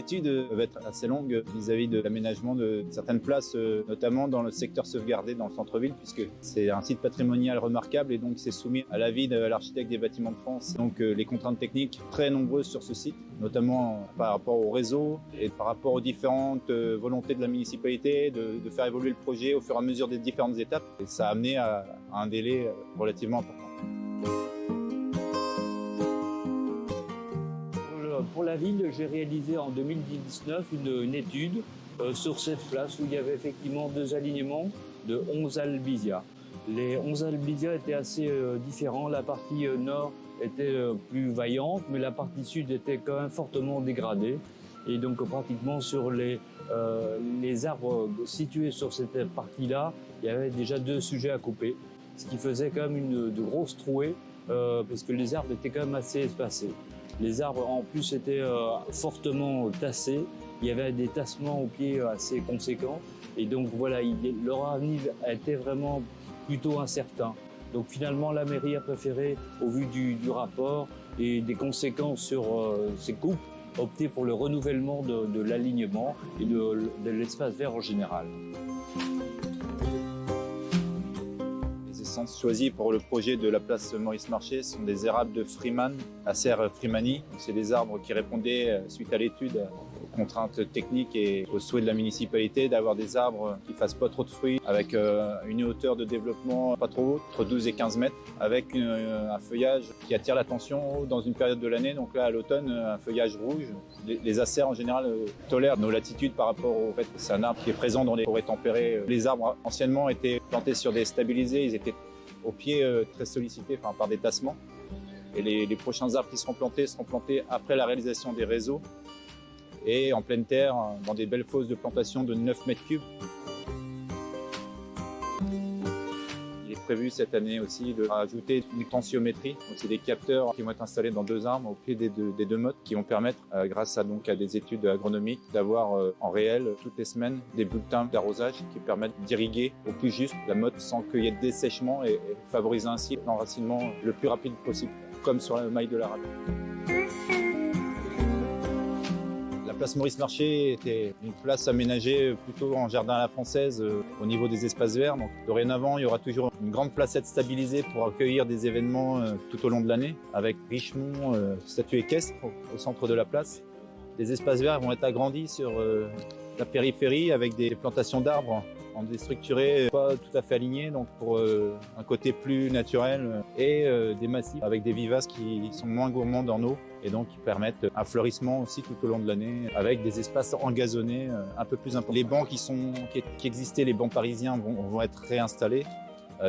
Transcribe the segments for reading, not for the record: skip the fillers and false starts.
études peuvent être assez longues vis-à-vis de l'aménagement de certaines places, notamment dans le secteur sauvegardé dans le centre-ville, puisque c'est un site patrimonial remarquable et donc c'est soumis à l'avis de l'architecte des bâtiments de France. Donc les contraintes techniques très nombreuses sur ce site, notamment par rapport au réseau et par rapport aux différentes volontés de la municipalité de faire évoluer le projet au fur et à mesure des différentes étapes. Et ça a amené à un délai relativement important. Pour la ville, j'ai réalisé en 2019 une étude sur cette place où il y avait effectivement 2 alignements de 11 albizia. Les 11 albizia étaient assez différents. La partie nord était plus vaillante, mais la partie sud était quand même fortement dégradée. Et donc pratiquement sur les arbres situés sur cette partie-là, il y avait déjà 2 sujets à couper, ce qui faisait quand même de grosses trouées, parce que les arbres étaient quand même assez espacés. Les arbres en plus étaient fortement tassés, il y avait des tassements aux pieds assez conséquents, et donc voilà, leur avenir était vraiment plutôt incertain. Donc finalement, la mairie a préféré, au vu du rapport et des conséquences sur ces coupes, opter pour le renouvellement de l'alignement et de l'espace vert en général. Les essences choisies pour le projet de la place Maurice Marchais sont des érables de Freeman, Acer freemani. C'est des arbres qui répondaient, suite à l'étude, aux contraintes techniques et aux souhaits de la municipalité d'avoir des arbres qui ne fassent pas trop de fruits, avec une hauteur de développement pas trop haute, entre 12 et 15 mètres, avec un feuillage qui attire l'attention dans une période de l'année. Donc là, à l'automne, un feuillage rouge. Les acères, en général, tolèrent nos latitudes par rapport au fait que c'est un arbre qui est présent dans les forêts tempérées. Les arbres, anciennement, étaient plantés sur des stabilisés. Ils étaient au pied très sollicités par des tassements. Et les prochains arbres qui seront plantés après la réalisation des réseaux et en pleine terre, dans des belles fosses de plantation de 9 mètres cubes. Il est prévu cette année aussi de rajouter une tensiométrie. C'est des capteurs qui vont être installés dans 2 arbres au pied des deux mottes qui vont permettre, grâce à des études agronomiques, d'avoir en réel toutes les semaines des bulletins d'arrosage qui permettent d'irriguer au plus juste la motte sans qu'il y ait de dessèchement et favoriser ainsi l'enracinement le plus rapide possible, comme sur la maille de la rade. La place Maurice Marchais était une place aménagée plutôt en jardin à la française au niveau des espaces verts. Donc, dorénavant, il y aura toujours une grande placette stabilisée pour accueillir des événements tout au long de l'année, avec Richemont, statue équestre au centre de la place. Les espaces verts vont être agrandis sur la périphérie avec des plantations d'arbres en déstructuré, pas tout à fait aligné, donc pour un côté plus naturel, et des massifs avec des vivaces qui sont moins gourmandes en eau et donc qui permettent un fleurissement aussi tout au long de l'année avec des espaces engazonnés un peu plus importants. Les bancs qui existaient, les bancs parisiens vont être réinstallés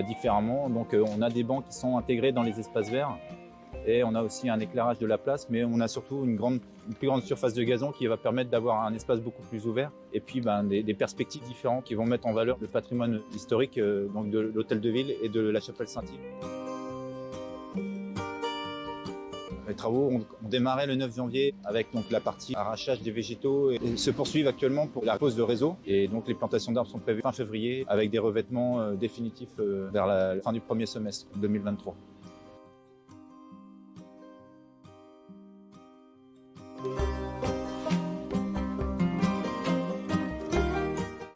différemment, donc on a des bancs qui sont intégrés dans les espaces verts. Et on a aussi un éclairage de la place, mais on a surtout une plus grande surface de gazon qui va permettre d'avoir un espace beaucoup plus ouvert. Et puis des perspectives différentes qui vont mettre en valeur le patrimoine historique donc de l'hôtel de ville et de la chapelle Saint-Yves. Les travaux ont démarré le 9 janvier avec donc la partie arrachage des végétaux et se poursuivent actuellement pour la pose de réseau. Et donc les plantations d'arbres sont prévues fin février avec des revêtements définitifs vers la fin du premier semestre 2023.